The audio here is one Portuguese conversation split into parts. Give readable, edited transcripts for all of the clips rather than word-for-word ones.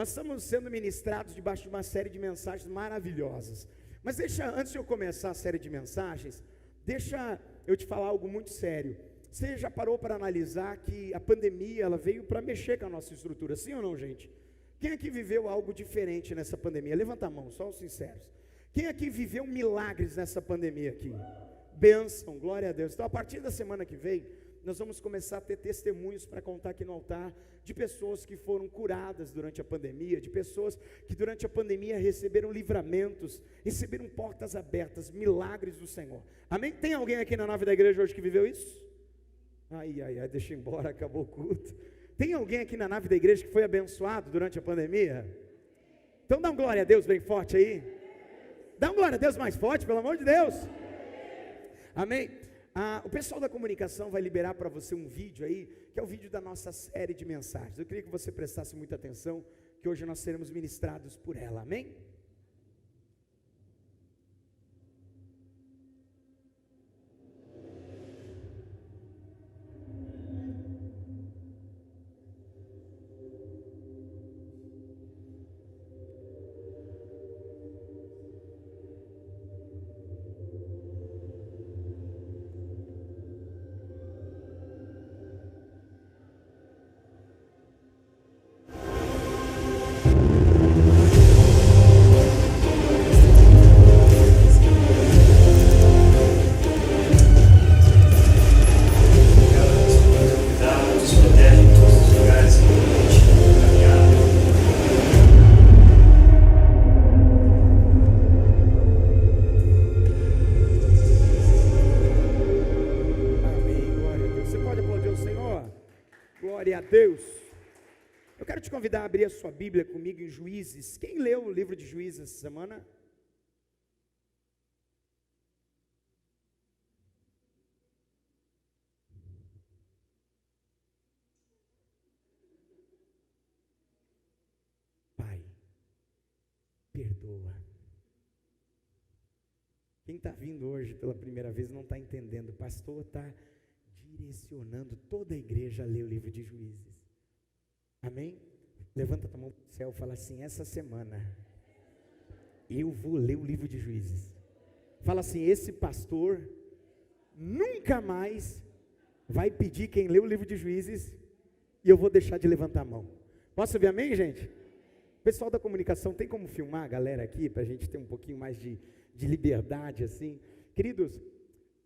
Nós estamos sendo ministrados debaixo de uma série de mensagens maravilhosas. Mas antes de eu começar a série de mensagens, deixa eu te falar algo muito sério. Você já parou para analisar que a pandemia, ela veio para mexer com a nossa estrutura, sim ou não, gente? Quem aqui viveu algo diferente nessa pandemia? Levanta a mão, só os sinceros. Quem aqui viveu milagres nessa pandemia aqui? Bênção, glória a Deus. Então, a partir da semana que vem, nós vamos começar a ter testemunhos para contar aqui no altar, de pessoas que foram curadas durante a pandemia, de pessoas que durante a pandemia receberam livramentos, receberam portas abertas, milagres do Senhor. Amém? Tem alguém aqui na nave da igreja hoje que viveu isso? Ai, deixa eu ir embora, acabou o culto. Tem alguém aqui na nave da igreja que foi abençoado durante a pandemia? Então dá um glória a Deus bem forte aí. Dá um glória a Deus mais forte, pelo amor de Deus. Amém? O pessoal da comunicação vai liberar para você um vídeo aí, que é o vídeo da nossa série de mensagens. Eu queria que você prestasse muita atenção, que hoje nós seremos ministrados por ela. Amém? Convidar a abrir a sua Bíblia comigo em Juízes. Quem leu o livro de Juízes essa semana? Pai, perdoa. Quem está vindo hoje pela primeira vez não está entendendo. O pastor está direcionando toda a igreja a ler o livro de Juízes. Amém? Levanta a mão para o céu e fala assim: essa semana eu vou ler o livro de Juízes. Fala assim: esse pastor nunca mais vai pedir quem lê o livro de Juízes e eu vou deixar de levantar a mão. Posso ouvir amém, gente? Pessoal da comunicação, tem como filmar a galera aqui, para a gente ter um pouquinho mais de liberdade assim? Queridos,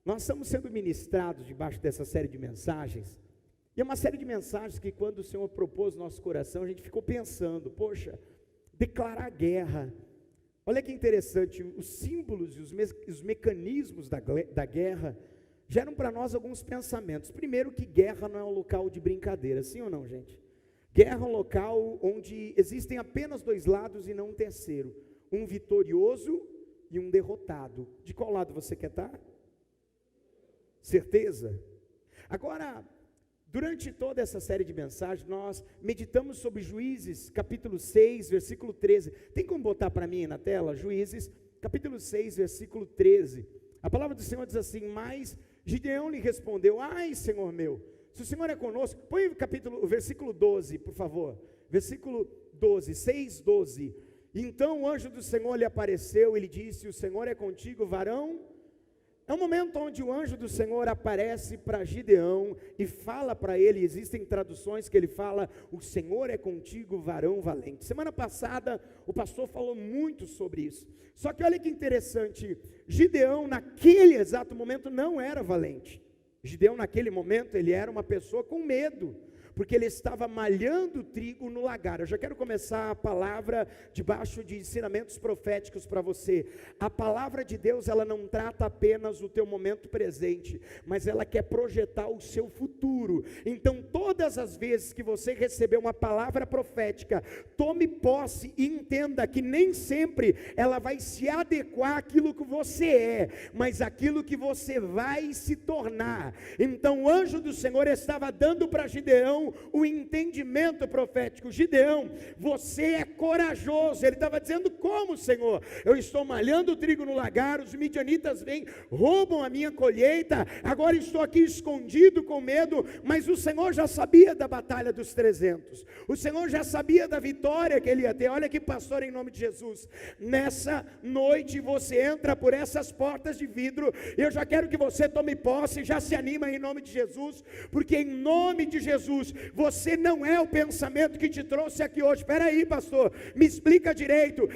nós estamos sendo ministrados debaixo dessa série de mensagens. E é uma série de mensagens que quando o Senhor propôs no nosso coração, a gente ficou pensando, poxa, declarar guerra. Olha que interessante, os símbolos e os mecanismos da guerra geram para nós alguns pensamentos. Primeiro, que guerra não é um local de brincadeira, sim ou não, gente? Guerra é um local onde existem apenas dois lados e não um terceiro. Um vitorioso e um derrotado. De qual lado você quer estar? Certeza? Agora, durante toda essa série de mensagens, nós meditamos sobre Juízes, capítulo 6, versículo 13. Tem como botar para mim na tela? Juízes, capítulo 6, versículo 13. A palavra do Senhor diz assim: mas Gideão lhe respondeu: ai, Senhor meu, se o Senhor é conosco. Põe o versículo 12, por favor. Versículo 12, 6, 12. Então o anjo do Senhor lhe apareceu e lhe disse: o Senhor é contigo, varão. É um momento onde o anjo do Senhor aparece para Gideão e fala para ele. Existem traduções que ele fala: o Senhor é contigo, varão valente. Semana passada o pastor falou muito sobre isso. Só que olha que interessante, Gideão naquele exato momento não era valente. Gideão naquele momento ele era uma pessoa com medo, porque ele estava malhando trigo no lagar. Eu já quero começar a palavra debaixo de ensinamentos proféticos para você. A palavra de Deus, ela não trata apenas o teu momento presente, mas ela quer projetar o seu futuro. Então, todas as vezes que você receber uma palavra profética, tome posse e entenda que nem sempre ela vai se adequar àquilo que você é, mas àquilo que você vai se tornar. Então, o anjo do Senhor estava dando para Gideão então o entendimento profético. Gideão, você é corajoso. Ele estava dizendo: como, Senhor? Eu estou malhando o trigo no lagar, os midianitas vêm, roubam a minha colheita, agora estou aqui escondido com medo. Mas o Senhor já sabia da batalha dos 300, o Senhor já sabia da vitória que ele ia ter. Olha aqui, pastor, em nome de Jesus, nessa noite você entra por essas portas de vidro, eu já quero que você tome posse, já se anima em nome de Jesus, porque em nome de Jesus, você não é o pensamento que te trouxe aqui hoje. Espera aí, pastor, me explica direito.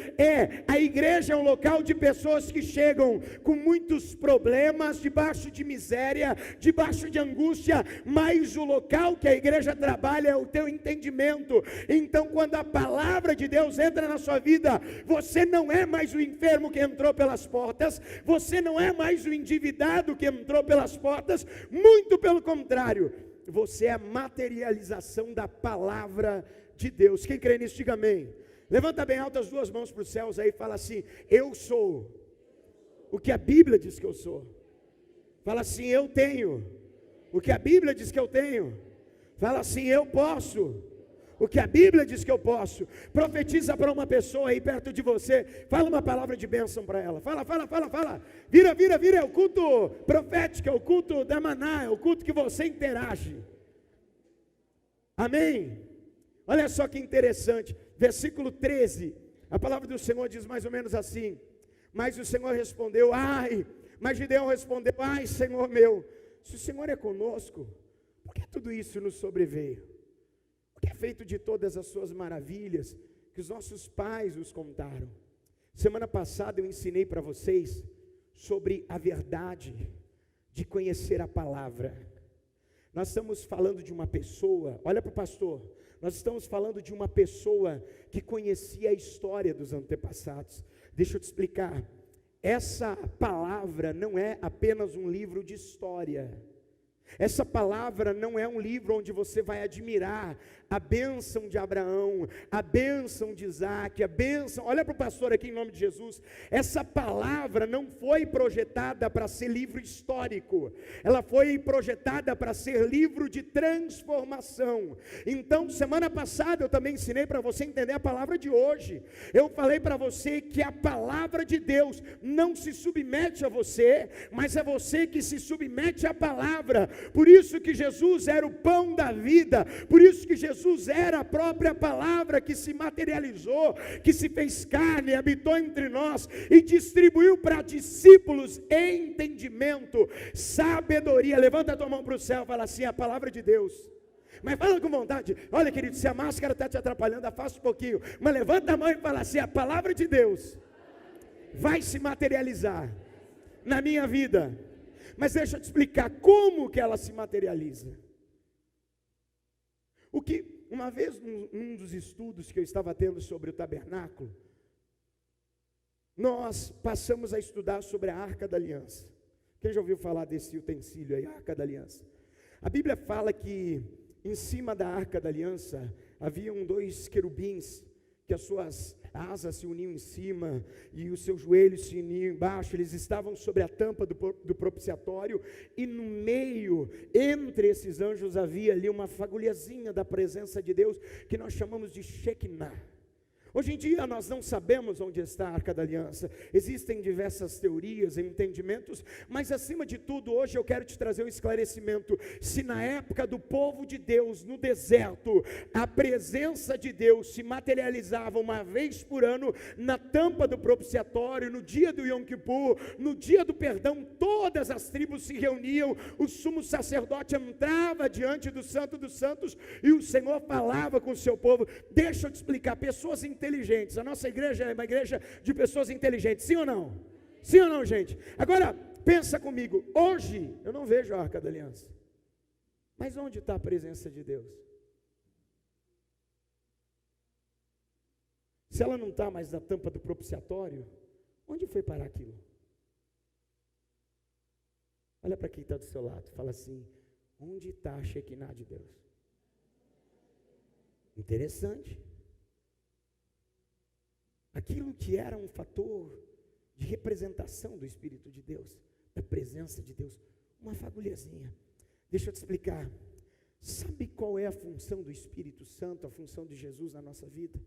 A igreja é um local de pessoas que chegam com muitos problemas, debaixo de miséria, debaixo de angústia, mas o local que a igreja trabalha é o teu entendimento. Então, quando a palavra de Deus entra na sua vida, você não é mais o enfermo que entrou pelas portas, você não é mais o endividado que entrou pelas portas, muito pelo contrário, você é a materialização da palavra de Deus. Quem crê nisso, diga amém. Levanta bem alto as duas mãos para os céus aí e fala assim: eu sou o que a Bíblia diz que eu sou. Fala assim: eu tenho o que a Bíblia diz que eu tenho. Fala assim: eu posso o que a Bíblia diz que eu posso. Profetiza para uma pessoa aí perto de você, fala uma palavra de bênção para ela. Fala. Vira, é o culto profético, é o culto da maná, é o culto que você interage. Amém? Olha só que interessante, versículo 13, a palavra do Senhor diz mais ou menos assim: mas o Senhor respondeu, mas Gideão respondeu: ai, Senhor meu, se o Senhor é conosco, por que tudo isso nos sobreveio? O que é feito de todas as suas maravilhas que os nossos pais nos contaram? Semana passada eu ensinei para vocês sobre a verdade de conhecer a palavra. Nós estamos falando de uma pessoa, olha para o pastor, nós estamos falando de uma pessoa que conhecia a história dos antepassados. Deixa eu te explicar, essa palavra não é apenas um livro de história. Essa palavra não é um livro onde você vai admirar a bênção de Abraão, a bênção de Isaac, a bênção, olha para o pastor aqui em nome de Jesus, essa palavra não foi projetada para ser livro histórico, ela foi projetada para ser livro de transformação. Então, semana passada eu também ensinei para você entender a palavra de hoje. Eu falei para você que a palavra de Deus não se submete a você, mas é você que se submete à palavra. Por isso que Jesus era o pão da vida, por isso que Jesus era a própria palavra que se materializou, que se fez carne, habitou entre nós e distribuiu para discípulos entendimento, sabedoria. Levanta a tua mão para o céu e fala assim: a palavra de Deus. Mas fala com vontade. Olha, querido, se a máscara está te atrapalhando, afasta um pouquinho, mas levanta a mão e fala assim: a palavra de Deus vai se materializar na minha vida. Mas deixa eu te explicar como que ela se materializa. Uma vez, num dos estudos que eu estava tendo sobre o tabernáculo, nós passamos a estudar sobre a Arca da Aliança. Quem já ouviu falar desse utensílio aí, a Arca da Aliança? A Bíblia fala que em cima da Arca da Aliança haviam 2 querubins, que as suas asas se uniam em cima e os seus joelhos se uniam embaixo. Eles estavam sobre a tampa do propiciatório, e no meio, entre esses anjos, havia ali uma fagulhazinha da presença de Deus, que nós chamamos de Shekinah. Hoje em dia nós não sabemos onde está a Arca da Aliança, existem diversas teorias e entendimentos, mas acima de tudo hoje eu quero te trazer um esclarecimento. Se na época do povo de Deus, no deserto, a presença de Deus se materializava uma vez por ano na tampa do propiciatório, no dia do Yom Kippur, no dia do perdão, todas as tribos se reuniam, o sumo sacerdote entrava diante do Santo dos Santos e o Senhor falava com o seu povo. Deixa eu te explicar, pessoas inteligentes, a nossa igreja é uma igreja de pessoas inteligentes, sim ou não? Sim ou não, gente? Agora, pensa comigo, hoje eu não vejo a Arca da Aliança, mas onde está a presença de Deus? Se ela não está mais na tampa do propiciatório, onde foi parar aquilo? Olha para quem está do seu lado, fala assim: onde está a Shekinah de Deus? Interessante. Aquilo que era um fator de representação do Espírito de Deus, da presença de Deus, uma fagulhazinha. Deixa eu te explicar. Sabe qual é a função do Espírito Santo, a função de Jesus na nossa vida?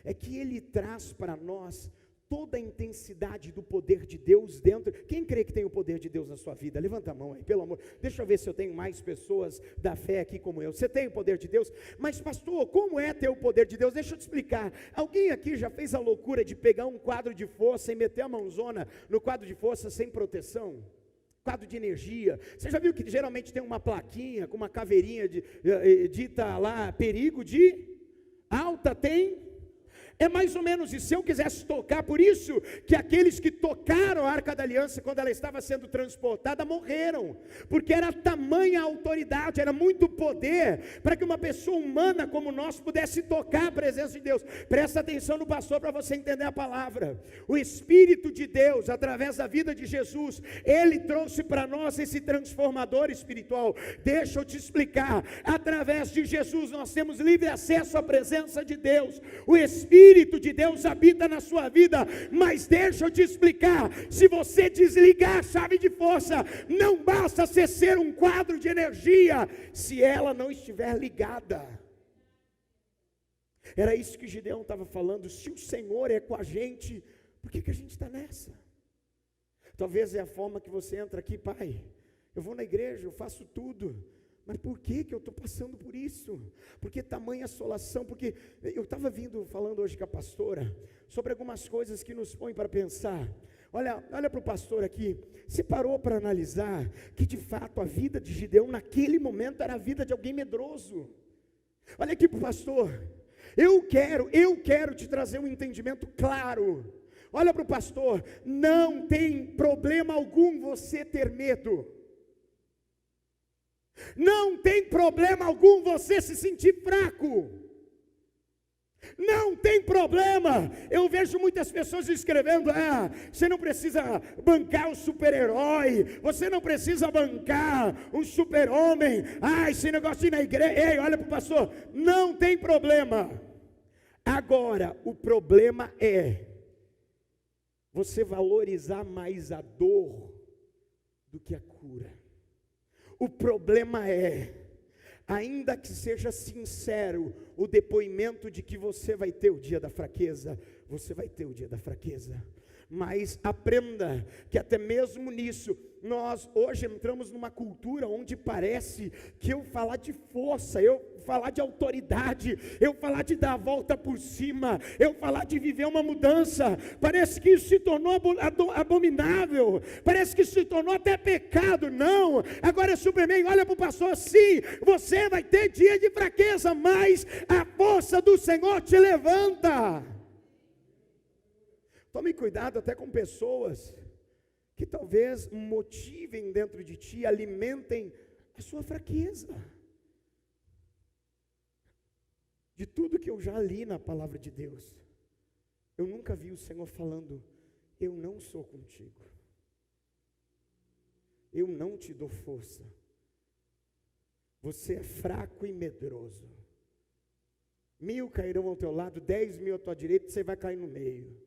É que Ele traz para nós toda a intensidade do poder de Deus dentro. Quem crê que tem o poder de Deus na sua vida? Levanta a mão aí, pelo amor. Deixa eu ver se eu tenho mais pessoas da fé aqui como eu. Você tem o poder de Deus? Mas pastor, como é ter o poder de Deus? Deixa eu te explicar. Alguém aqui já fez a loucura de pegar um quadro de força e meter a mãozona no quadro de força sem proteção? Quadro de energia. Você já viu que geralmente tem uma plaquinha com uma caveirinha dita lá, perigo de alta tem? É mais ou menos isso. Se eu quisesse tocar, por isso que aqueles que tocaram a Arca da Aliança quando ela estava sendo transportada morreram, porque era tamanha autoridade, era muito poder para que uma pessoa humana como nós pudesse tocar a presença de Deus. Presta atenção no pastor para você entender a palavra. O Espírito de Deus, através da vida de Jesus, Ele trouxe para nós esse transformador espiritual. Deixa eu te explicar. Através de Jesus nós temos livre acesso à presença de Deus. O Espírito de Deus habita na sua vida, mas deixa eu te explicar, se você desligar a chave de força, não basta você ser um quadro de energia, se ela não estiver ligada. Era isso que Gideão estava falando. Se o Senhor é com a gente, por que a gente está nessa? Talvez é a forma que você entra aqui: pai, eu vou na igreja, eu faço tudo, mas por que eu estou passando por isso? Porque tamanha assolação? Porque eu estava falando hoje com a pastora, sobre algumas coisas que nos põem para pensar. Olha para o pastor aqui, se parou para analisar, que de fato a vida de Gideão naquele momento era a vida de alguém medroso. Olha aqui para o pastor, eu quero te trazer um entendimento claro. Olha para o pastor, não tem problema algum você ter medo. Não tem problema algum você se sentir fraco. Não tem problema. Eu vejo muitas pessoas escrevendo: você não precisa bancar um super-herói, você não precisa bancar um super-homem, esse negócio de ir na igreja. Ei, olha para o pastor, não tem problema. Agora, o problema é você valorizar mais a dor do que a cura. O problema é, ainda que seja sincero o depoimento de que você vai ter o dia da fraqueza, você vai ter o dia da fraqueza. Mas aprenda que até mesmo nisso, nós hoje entramos numa cultura onde parece que eu falar de força, eu falar de autoridade, eu falar de dar a volta por cima, eu falar de viver uma mudança, parece que isso se tornou abominável, parece que isso se tornou até pecado. Não, agora é Superman. Olha para o pastor: sim, você vai ter dia de fraqueza, mas a força do Senhor te levanta. Tome cuidado até com pessoas que talvez motivem dentro de ti, alimentem a sua fraqueza. De tudo que eu já li na palavra de Deus, eu nunca vi o Senhor falando: eu não sou contigo, eu não te dou força, você é fraco e medroso. 1000 cairão ao teu lado, 10.000 à tua direita, você vai cair no meio.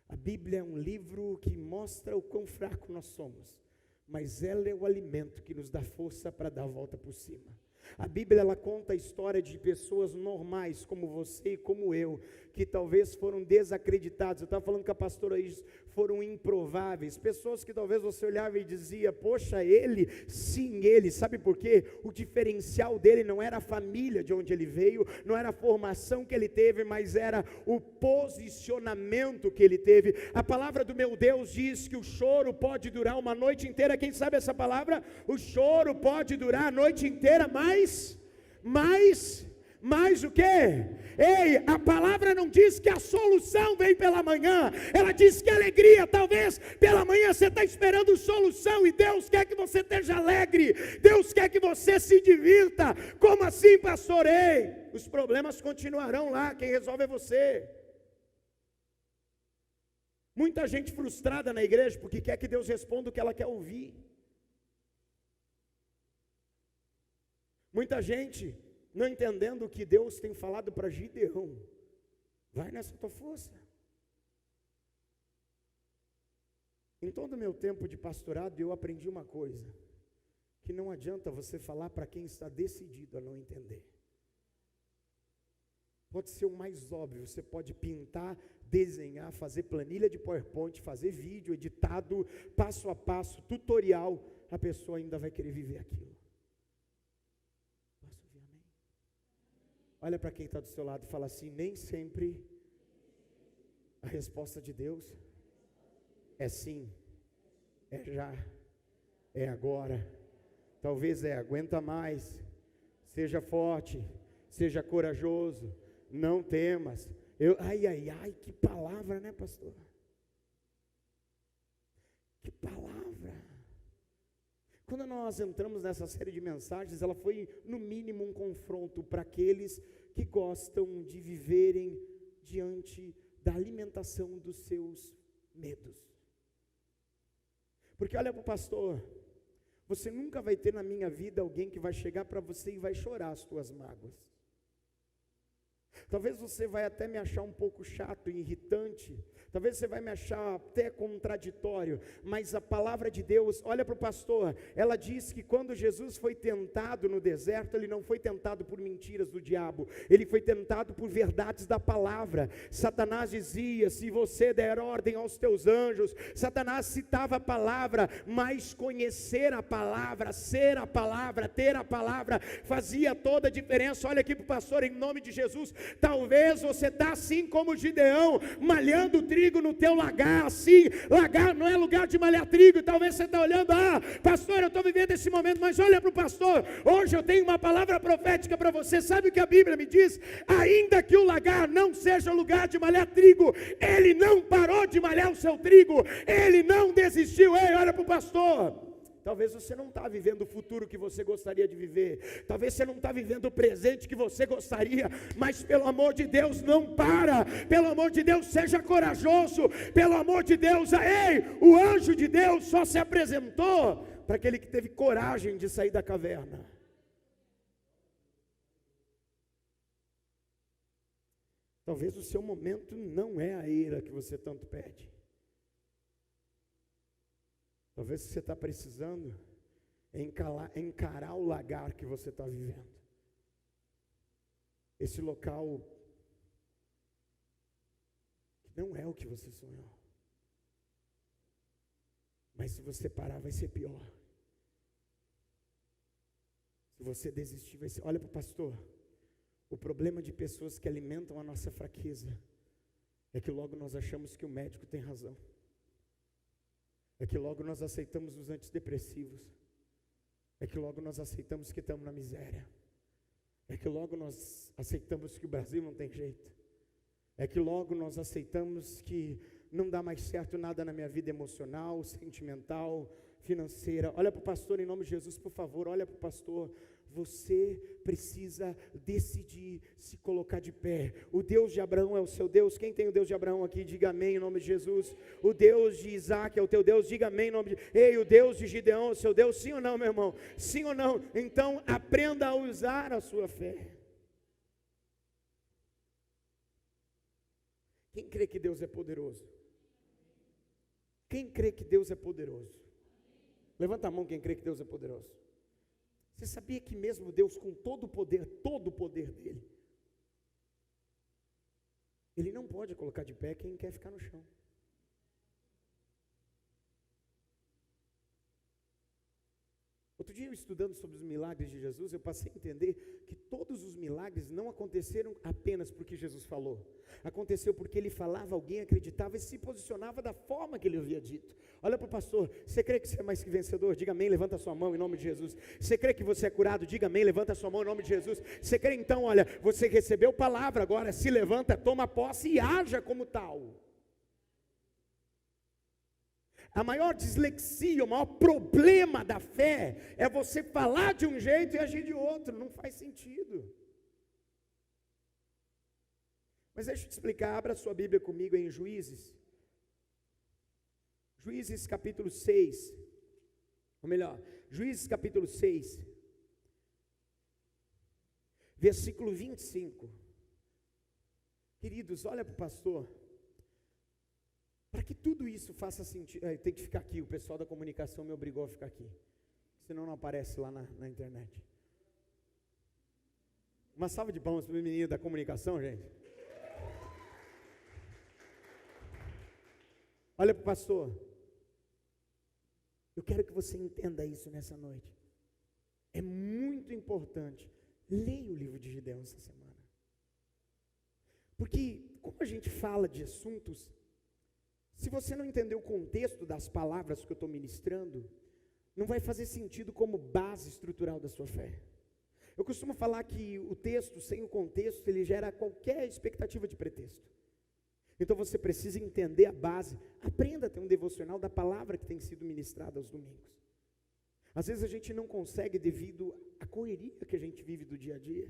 A Bíblia é um livro que mostra o quão fraco nós somos, mas ela é o alimento que nos dá força para dar a volta por cima. A Bíblia, ela conta a história de pessoas normais como você e como eu, que talvez foram desacreditados. Eu estava falando com a pastora Isis, foram improváveis, pessoas que talvez você olhava e dizia: poxa, ele, sim, ele. Sabe por quê? O diferencial dele não era a família de onde ele veio, não era a formação que ele teve, mas era o posicionamento que ele teve. A palavra do meu Deus diz que o choro pode durar uma noite inteira. Quem sabe essa palavra? O choro pode durar a noite inteira, mas o quê? Ei, a palavra não diz que a solução vem pela manhã, ela diz que a alegria, talvez pela manhã você está esperando solução, e Deus quer que você esteja alegre, Deus quer que você se divirta. Como assim, pastor? Ei, os problemas continuarão lá, quem resolve é você. Muita gente frustrada na igreja, porque quer que Deus responda o que ela quer ouvir. Muita gente não entendendo o que Deus tem falado para Gideão. Vai nessa tua força. Em todo o meu tempo de pastorado, eu aprendi uma coisa, que não adianta você falar para quem está decidido a não entender. Pode ser o mais óbvio, você pode pintar, desenhar, fazer planilha de PowerPoint, fazer vídeo editado, passo a passo, tutorial, a pessoa ainda vai querer viver aquilo. Posso ouvir amém? Olha para quem está do seu lado e fala assim: nem sempre a resposta de Deus é sim, é já, é agora, talvez aguenta mais, seja forte, seja corajoso, não temas. Ai, que palavra, né, pastor? Que palavra. Quando nós entramos nessa série de mensagens, ela foi no mínimo um confronto para aqueles que gostam de viverem diante da alimentação dos seus medos. Porque olha para o pastor, você nunca vai ter na minha vida alguém que vai chegar para você e vai chorar as tuas mágoas. Talvez você vai até me achar um pouco chato e irritante, talvez você vai me achar até contraditório, mas a palavra de Deus, olha para o pastor, ela diz que quando Jesus foi tentado no deserto, ele não foi tentado por mentiras do diabo, ele foi tentado por verdades da palavra. Satanás dizia: se você der ordem aos teus anjos, Satanás citava a palavra, mas conhecer a palavra, ser a palavra, ter a palavra, fazia toda a diferença. Olha aqui para o pastor, em nome de Jesus. Talvez você está assim como Gideão, malhando trigo no teu lagar, assim, lagar não é lugar de malhar trigo, talvez você está olhando: pastor, eu estou vivendo esse momento, mas olha para o pastor, hoje eu tenho uma palavra profética para você. Sabe o que a Bíblia me diz? Ainda que o lagar não seja lugar de malhar trigo, ele não parou de malhar o seu trigo, ele não desistiu. Ei, olha para o pastor. Talvez você não está vivendo o futuro que você gostaria de viver, talvez você não está vivendo o presente que você gostaria, mas pelo amor de Deus, não para, pelo amor de Deus, seja corajoso, pelo amor de Deus. O anjo de Deus só se apresentou para aquele que teve coragem de sair da caverna. Talvez o seu momento não é a ira que você tanto pede. Talvez você está precisando encarar o lagar que você está vivendo. Esse local que não é o que você sonhou. Mas se você parar, vai ser pior. Se você desistir, vai ser... Olha para o pastor. O problema de pessoas que alimentam a nossa fraqueza é que logo nós achamos que o médico tem razão. É que logo nós aceitamos os antidepressivos. É que logo nós aceitamos que estamos na miséria. É que logo nós aceitamos que o Brasil não tem jeito. É que logo nós aceitamos que não dá mais certo nada na minha vida emocional, sentimental, financeira. Olha para o pastor, em nome de Jesus, por favor, olha para o pastor. Você precisa decidir se colocar de pé. O Deus de Abraão é o seu Deus. Quem tem o Deus de Abraão aqui, diga amém em nome de Jesus. O Deus de Isaac é o teu Deus, diga amém em nome de... Ei, o Deus de Gideão é o seu Deus, sim ou não, meu irmão? Sim ou não? Então aprenda a usar a sua fé. Quem crê que Deus é poderoso? Quem crê que Deus é poderoso? Levanta a mão quem crê que Deus é poderoso. Você sabia que mesmo Deus, com todo o poder dele, ele não pode colocar de pé quem quer ficar no chão. Outro dia, eu estudando sobre os milagres de Jesus, eu passei a entender que todos os milagres não aconteceram apenas porque Jesus falou. Aconteceu porque ele falava, alguém acreditava e se posicionava da forma que ele havia dito. Olha para o pastor, você crê que você é mais que vencedor? Diga amém, levanta a sua mão em nome de Jesus. Você crê que você é curado? Diga amém, levanta a sua mão em nome de Jesus. Você crê então, olha, você recebeu palavra, agora se levanta, toma posse e haja como tal. A maior dislexia, o maior problema da fé é você falar de um jeito e agir de outro, não faz sentido. Mas deixa eu te explicar, abra sua Bíblia comigo em Juízes. Juízes capítulo 6, ou melhor, Juízes capítulo 6, versículo 25. Queridos, olha para o pastor. Para que tudo isso faça sentido, tem que ficar aqui, o pessoal da comunicação me obrigou a ficar aqui. senão não aparece lá na internet. Uma salva de palmas para o menino da comunicação, gente. Olha para o pastor. Eu quero que você entenda isso nessa noite. É muito importante. Leia o livro de Gideão essa semana. Porque, como a gente fala de assuntos, se você não entender o contexto das palavras que eu estou ministrando, não vai fazer sentido como base estrutural da sua fé. Eu costumo falar que o texto, sem o contexto, ele gera qualquer expectativa de pretexto. Então você precisa entender a base. Aprenda a ter um devocional da palavra que tem sido ministrada aos domingos. Às vezes a gente não consegue devido à correria que a gente vive do dia a dia.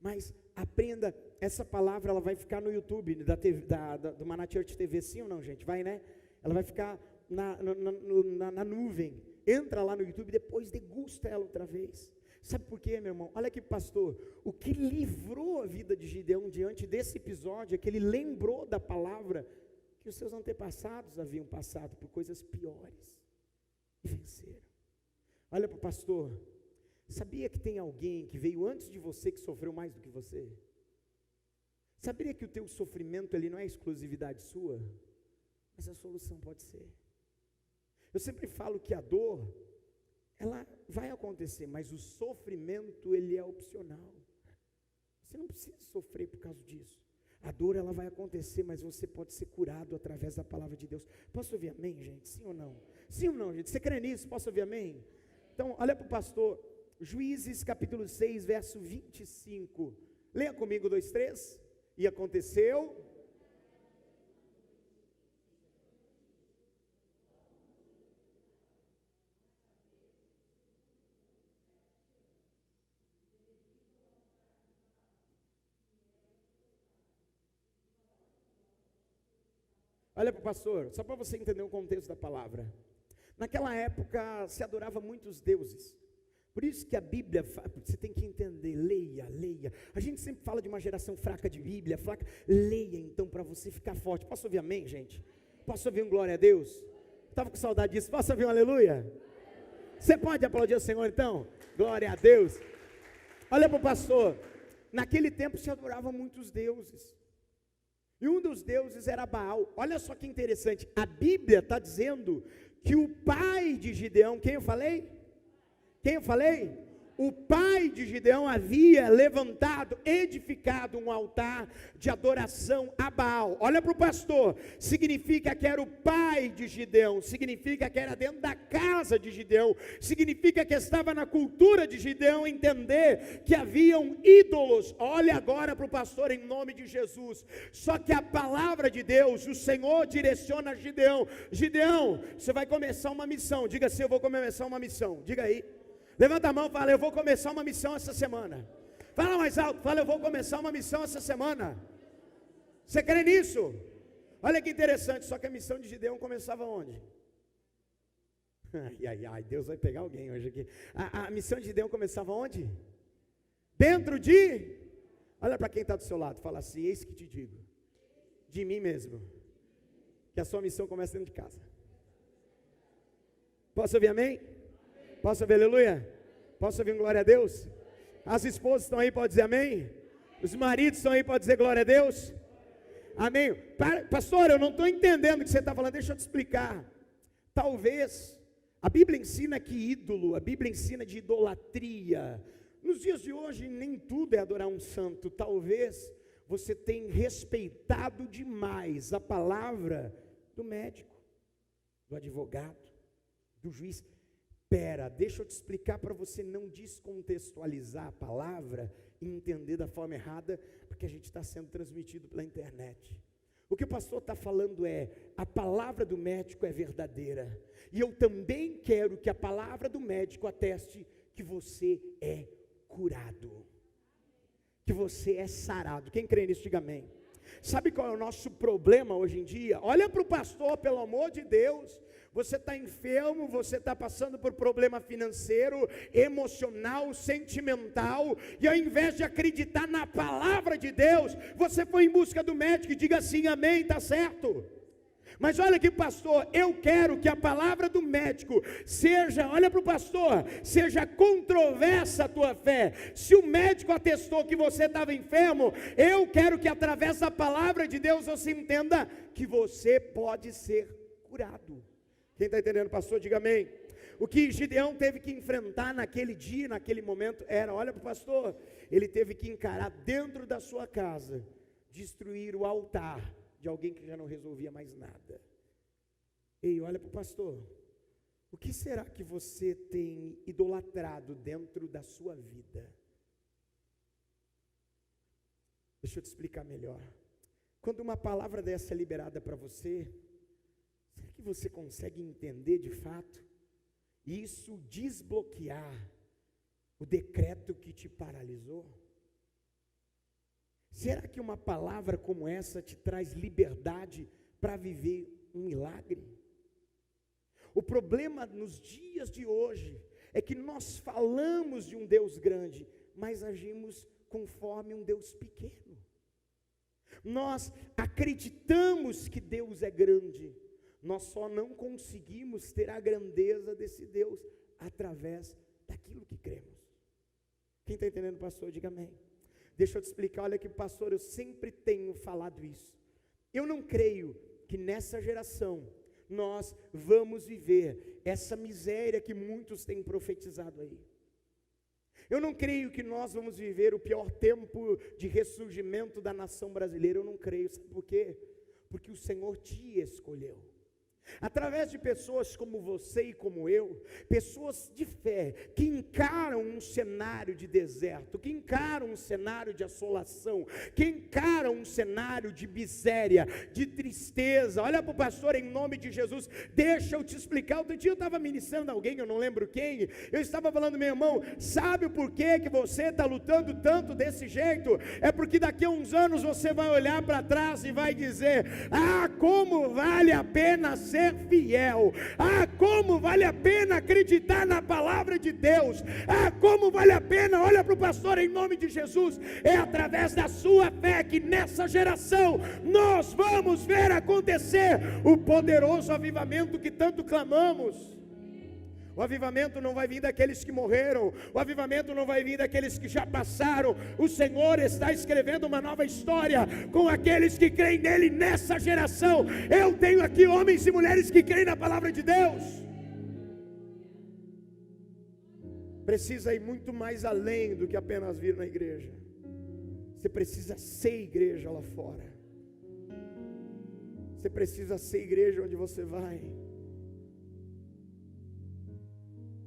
Mas aprenda, essa palavra ela vai ficar no YouTube, do Maná Church TV, sim ou não, gente? Vai, né? Ela vai ficar na nuvem. Entra lá no YouTube e depois degusta ela outra vez. Sabe por quê, meu irmão? Olha aqui, pastor, o que livrou a vida de Gideão diante desse episódio é que ele lembrou da palavra que os seus antepassados haviam passado por coisas piores e venceram. Olha para o pastor, sabia que tem alguém que veio antes de você que sofreu mais do que você? Sabia que o teu sofrimento ele não é exclusividade sua? Mas a solução pode ser. Eu sempre falo que a dor ela vai acontecer, mas o sofrimento, ele é opcional. Você não precisa sofrer por causa disso. A dor, ela vai acontecer, mas você pode ser curado através da palavra de Deus. Posso ouvir amém, gente? Sim ou não? Sim ou não, gente? Você crê nisso? Posso ouvir amém? Então, olha para o pastor, Juízes capítulo 6, verso 25. Leia comigo, 2, 3. E aconteceu... Olha para o pastor, só para você entender o contexto da palavra. Naquela época se adorava muitos deuses. Por isso que a Bíblia, você tem que entender, leia. A gente sempre fala de uma geração fraca de Bíblia, fraca. Leia então para você ficar forte. Posso ouvir amém, gente? Posso ouvir um glória a Deus? Estava com saudade disso. Posso ouvir um aleluia? Você pode aplaudir o Senhor então? Glória a Deus. Olha para o pastor, naquele tempo se adorava muitos deuses. E um dos deuses era Baal. Olha só que interessante, a Bíblia está dizendo que o pai de Gideão, quem eu falei? O pai de Gideão havia levantado, edificado um altar de adoração a Baal. Olha para o pastor, significa que era o pai de Gideão, significa que era dentro da casa de Gideão, significa que estava na cultura de Gideão entender que haviam ídolos. Olha agora para o pastor em nome de Jesus. Só que a palavra de Deus, o Senhor direciona Gideão. Gideão, você vai começar uma missão. Diga assim, eu vou começar uma missão. Diga aí. Levanta a mão e fala, eu vou começar uma missão essa semana. Fala mais alto, fala, eu vou começar uma missão essa semana. Você crê nisso? Olha que interessante, só que a missão de Gideão começava onde? Ai, Deus vai pegar alguém hoje aqui. A missão de Gideão começava onde? Dentro de... Olha para quem está do seu lado, fala assim, eis que te digo, de mim mesmo, que a sua missão começa dentro de casa. Posso ouvir amém? Posso ouvir aleluia? Posso ouvir glória a Deus? As esposas estão aí, pode dizer amém? Os maridos estão aí, pode dizer glória a Deus? Amém? Pastor, eu não estou entendendo o que você está falando, deixa eu te explicar. Talvez, a Bíblia ensina que ídolo, a Bíblia ensina de idolatria. Nos dias de hoje, nem tudo é adorar um santo. Talvez você tenha respeitado demais a palavra do médico, do advogado, do juiz. Espera, deixa eu te explicar para você não descontextualizar a palavra e entender da forma errada, porque a gente está sendo transmitido pela internet. O que o pastor está falando é, a palavra do médico é verdadeira, e eu também quero que a palavra do médico ateste que você é curado, que você é sarado. Quem crê nisso, diga amém. Sabe qual é o nosso problema hoje em dia? Olha para o pastor, pelo amor de Deus. Você está enfermo, você está passando por problema financeiro, emocional, sentimental, e ao invés de acreditar na palavra de Deus, você foi em busca do médico e diga assim, amém, está certo. Mas olha aqui, pastor, eu quero que a palavra do médico seja, olha para o pastor, seja controversa a tua fé. Se o médico atestou que você estava enfermo, eu quero que através da palavra de Deus você entenda que você pode ser curado. Quem está entendendo, pastor, diga amém. O que Gideão teve que enfrentar naquele dia, naquele momento, era, olha para o pastor, ele teve que encarar dentro da sua casa, destruir o altar de alguém que já não resolvia mais nada. Ei, olha para o pastor, o que será que você tem idolatrado dentro da sua vida? Deixa eu te explicar melhor. Quando uma palavra dessa é liberada para você, será que você consegue entender de fato? Isso desbloquear o decreto que te paralisou? Será que uma palavra como essa te traz liberdade para viver um milagre? O problema nos dias de hoje é que nós falamos de um Deus grande, mas agimos conforme um Deus pequeno. Nós acreditamos que Deus é grande, nós só não conseguimos ter a grandeza desse Deus através daquilo que cremos. Quem está entendendo, pastor, diga amém. Deixa eu te explicar, olha aqui, pastor, eu sempre tenho falado isso. Eu não creio que nessa geração nós vamos viver essa miséria que muitos têm profetizado aí. Eu não creio que nós vamos viver o pior tempo de ressurgimento da nação brasileira. Eu não creio, sabe por quê? Porque o Senhor te escolheu. Através de pessoas como você e como eu, pessoas de fé, que encaram um cenário de deserto, que encaram um cenário de assolação, que encaram um cenário de miséria, de tristeza. Olha para o pastor, em nome de Jesus, deixa eu te explicar. Outro dia eu estava ministrando a alguém, eu não lembro quem, eu estava falando, meu irmão, sabe o porquê que você está lutando tanto desse jeito? É porque daqui a uns anos você vai olhar para trás e vai dizer, como vale a pena ser fiel, como vale a pena acreditar na palavra de Deus, como vale a pena, olha para o pastor, em nome de Jesus, é através da sua fé que nessa geração, nós vamos ver acontecer o poderoso avivamento que tanto clamamos. O avivamento não vai vir daqueles que morreram, o avivamento não vai vir daqueles que já passaram. O Senhor está escrevendo uma nova história com aqueles que creem nele nessa geração. Eu tenho aqui homens e mulheres que creem na palavra de Deus. Precisa ir muito mais além do que apenas vir na igreja. Você precisa ser igreja lá fora. Você precisa ser igreja onde você vai.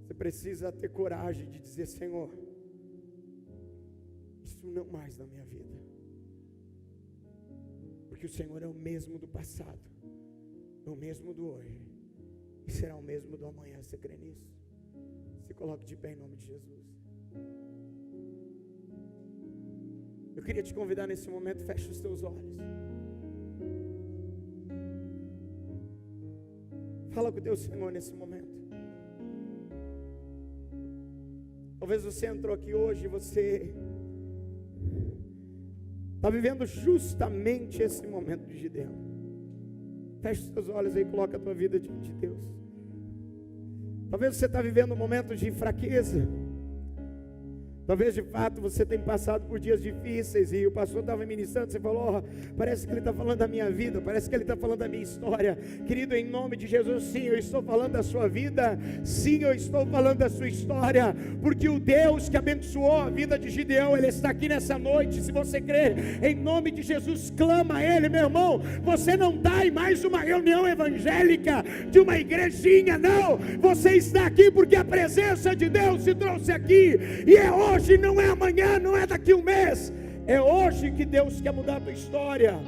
Você precisa ter coragem de dizer, Senhor, isso não mais na minha vida. Porque o Senhor é o mesmo do passado, é o mesmo do hoje, e será o mesmo do amanhã. Você crê nisso? Se coloque de pé em nome de Jesus. Eu queria te convidar nesse momento, feche os teus olhos. Fala com o teu Senhor nesse momento. Talvez você entrou aqui hoje e você está vivendo justamente esse momento de Gideão. Feche os seus olhos aí e coloca a tua vida diante de Deus. Talvez você está vivendo um momento de fraqueza. Talvez de fato você tenha passado por dias difíceis e o pastor estava ministrando, você falou, parece que ele está falando da minha vida, parece que ele está falando da minha história. Querido, em nome de Jesus, sim, eu estou falando da sua vida, sim, eu estou falando da sua história, porque o Deus que abençoou a vida de Gideão, Ele está aqui nessa noite. Se você crer, em nome de Jesus, clama a Ele, meu irmão. Você não está em mais uma reunião evangélica, de uma igrejinha, não, você está aqui porque a presença de Deus se trouxe aqui, e é hoje, não é amanhã, não é daqui a um mês, é hoje que Deus quer mudar a tua história.